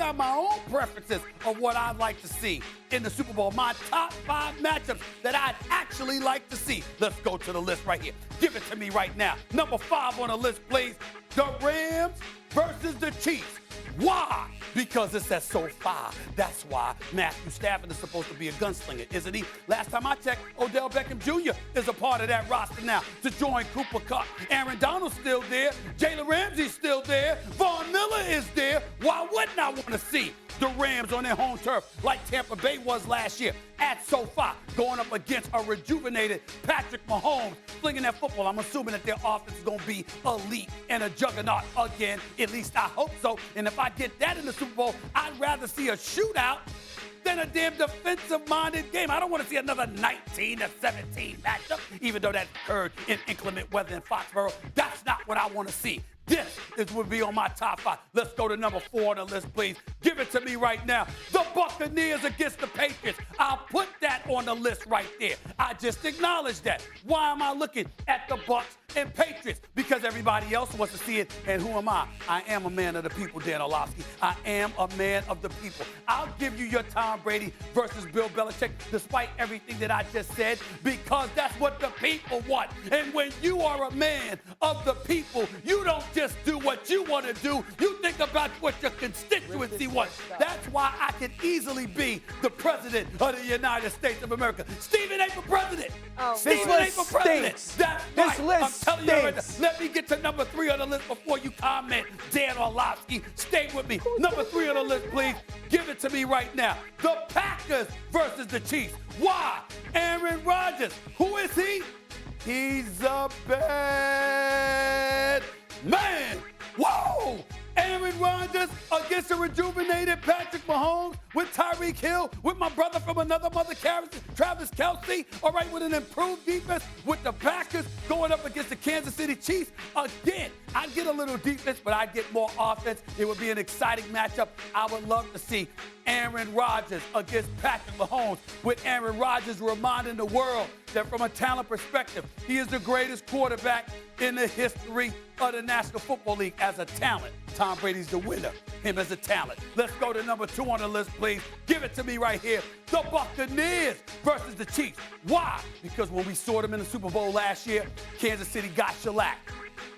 got my own preferences of what I'd like to see in the Super Bowl. My top 5 matchups that I'd actually like to see. Let's go to the list right here. Give it to me right now. Number 5 on the list, please. The Rams versus the Chiefs. Why? Because it's at SoFi. That's why Matthew Stafford is supposed to be a gunslinger, isn't he? Last time I checked, Odell Beckham Jr. is a part of that roster now to join Cooper Kupp. Aaron Donald's still there. Jalen Ramsey's still there. Von Miller is there. Why wouldn't I want to see the Rams on their home turf like Tampa Bay was last year at SoFi, going up against a rejuvenated Patrick Mahomes, flinging that football? I'm assuming that their offense is going to be elite and a juggernaut again. At least I hope so. And if I get that in the Super Bowl, I'd rather see a shootout than a damn defensive-minded game. I don't want to see another 19-17 matchup, even though that occurred in inclement weather in Foxborough. That's not what I want to see. This would be on my top 5. Let's go to number 4 on the list, please. Give it to me right now. The Buccaneers against the Patriots. I'll put that on the list right there. I just acknowledged that. Why am I looking at the Bucs and Patriots? Because everybody else wants to see it. And who am I? I am a man of the people, Dan Orlovsky. I am a man of the people. I'll give you your Tom Brady versus Bill Belichick, despite everything that I just said, because that's what the people want. And when you are a man of the people, you don't just do what you want to do. You think about what your constituency wants. That's why I could easily be the president of the United States of America. Stephen ain't for president. Stephen ain't for president. That's right. I'm telling you right now. Let me get to number 3 on the list before you comment, Dan Orlovsky. Stay with me. Number 3 on the list, please. Give it to me right now. The Packers versus the Chiefs. Why? Aaron Rodgers. Who is he? He's a bad man. Whoa! Aaron Rodgers against a rejuvenated Patrick Mahomes with Tyreek Hill, with my brother from another mother, Travis Kelce, all right, with an improved defense, with the Packers going up against the Kansas City Chiefs. Again, I get a little defense, but I get more offense. It would be an exciting matchup. I would love to see Aaron Rodgers against Patrick Mahomes, with Aaron Rodgers reminding the world that from a talent perspective, he is the greatest quarterback in the history of the National Football League as a talent. Tom Brady's the winner, him as a talent. Let's go to number 2 on the list, please. Give it to me right here. The Buccaneers versus the Chiefs. Why? Because when we saw them in the Super Bowl last year, Kansas City got shellacked.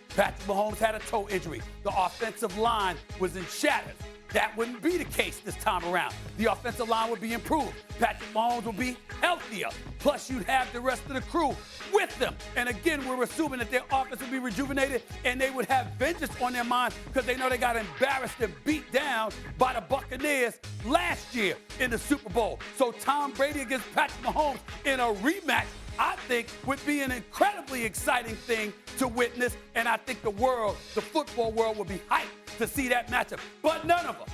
Patrick Mahomes had a toe injury. The offensive line was in shatters. That wouldn't be the case this time around. The offensive line would be improved. Patrick Mahomes would be healthier. Plus, you'd have the rest of the crew with them. And again, we're assuming that their offense would be rejuvenated and they would have vengeance on their mind because they know they got embarrassed and beat down by the Buccaneers last year in the Super Bowl. So Tom Brady against Patrick Mahomes in a rematch, I think, would be an incredibly exciting thing to witness. And I think the football world would be hyped to see that matchup. But none of them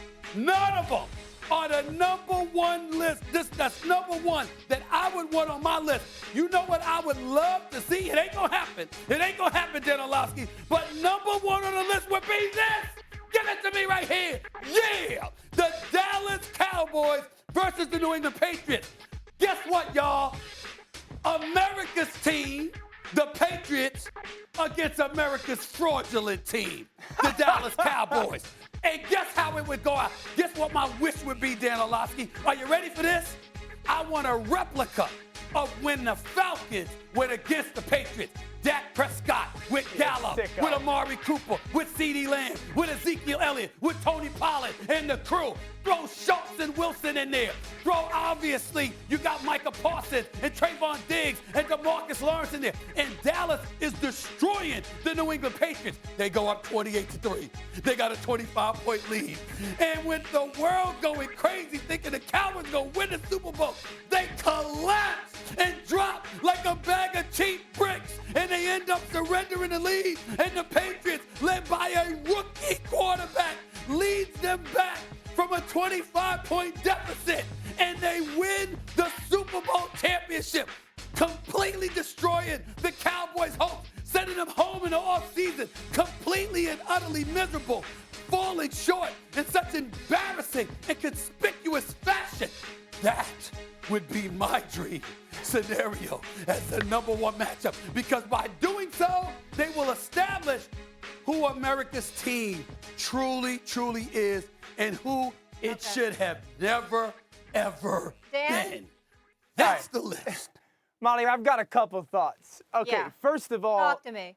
are the number 1 list. That's number 1 that I would want on my list. You know what I would love to see? It ain't gonna happen. It ain't gonna happen, Dan Orlovsky. But number 1 on the list would be this. Give it to me right here. Yeah! The Dallas Cowboys versus the New England Patriots. Guess what, y'all? America's team, the Patriots, against America's fraudulent team, the Dallas Cowboys. And guess how it would go out? Guess what my wish would be, Dan Orlovsky? Are you ready for this? I want a replica of when the Falcons went against the Patriots. Dak Prescott with Gallup, with Amari Cooper, with CeeDee Lamb, with Ezekiel Elliott, with Tony Pollard and the crew. Throw Schultz and Wilson in there. Throw, obviously, you got Micah Parsons and Trayvon Diggs and DeMarcus Lawrence in there. And Dallas is destroying the New England Patriots. They go up 28-3. They got a 25-point lead. And with the world going crazy thinking the Cowboys going to win the Super Bowl, they collapse and drop like a bag of cheap bricks. And they end up surrendering the lead. And the Patriots, led by a rookie quarterback, leads them back from a 25-point deficit. And they win the Super Bowl championship, completely destroying the Cowboys' hopes, sending them home in the offseason, completely and utterly miserable, falling short in such embarrassing and conspicuous fashion. That would be my dream scenario as the number 1 matchup, because by doing so, they will establish who America's team truly is and who It should have never, ever Dan? been. That's the list. Molly, I've got a couple thoughts. Okay, Yeah. first of all, Talk to me.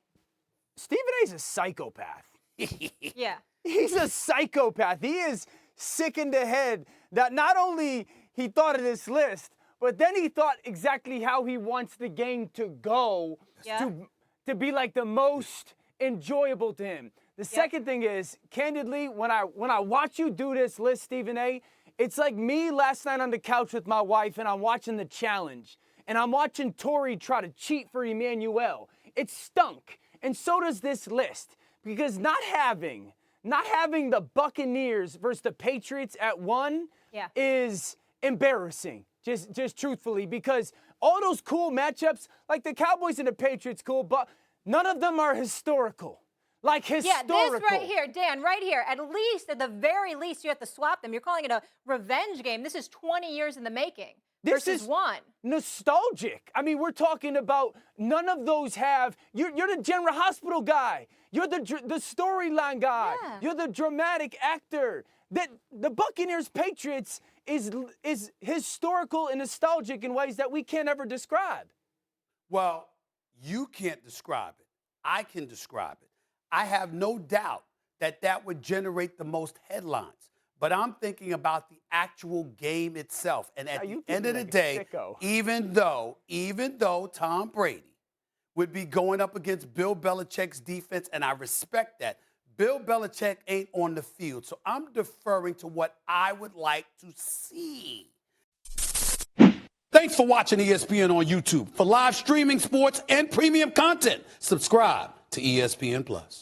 Stephen A's a psychopath. Yeah. He's a psychopath. He is sick in the head that not only he thought of this list, but then he thought exactly how he wants the game to go to be like the most enjoyable to him. The second thing is, candidly, when I watch you do this list, Stephen A., it's like me last night on the couch with my wife, and I'm watching The Challenge, and I'm watching Tori try to cheat for Emmanuel. It stunk, and so does this list, because not having the Buccaneers versus the Patriots at 1 is embarrassing, just truthfully, because all those cool matchups, like the Cowboys and the Patriots, cool, but none of them are historical. Like historical. Yeah, this right here, Dan, right here. At the very least, you have to swap them. You're calling it a revenge game. This is 20 years in the making. This versus is 1. Nostalgic. I mean, we're talking about none of those have. You're the General Hospital guy. You're the storyline guy. Yeah. You're the dramatic actor. That the Buccaneers Patriots is historical and nostalgic in ways that we can't ever describe. Well, you can't describe it. I can describe it. I have no doubt that would generate the most headlines. But I'm thinking about the actual game itself. And at the end of the day, even though Tom Brady would be going up against Bill Belichick's defense, and I respect that, Bill Belichick ain't on the field. So I'm deferring to what I would like to see. Thanks for watching ESPN on YouTube. For live streaming sports and premium content, subscribe to ESPN+.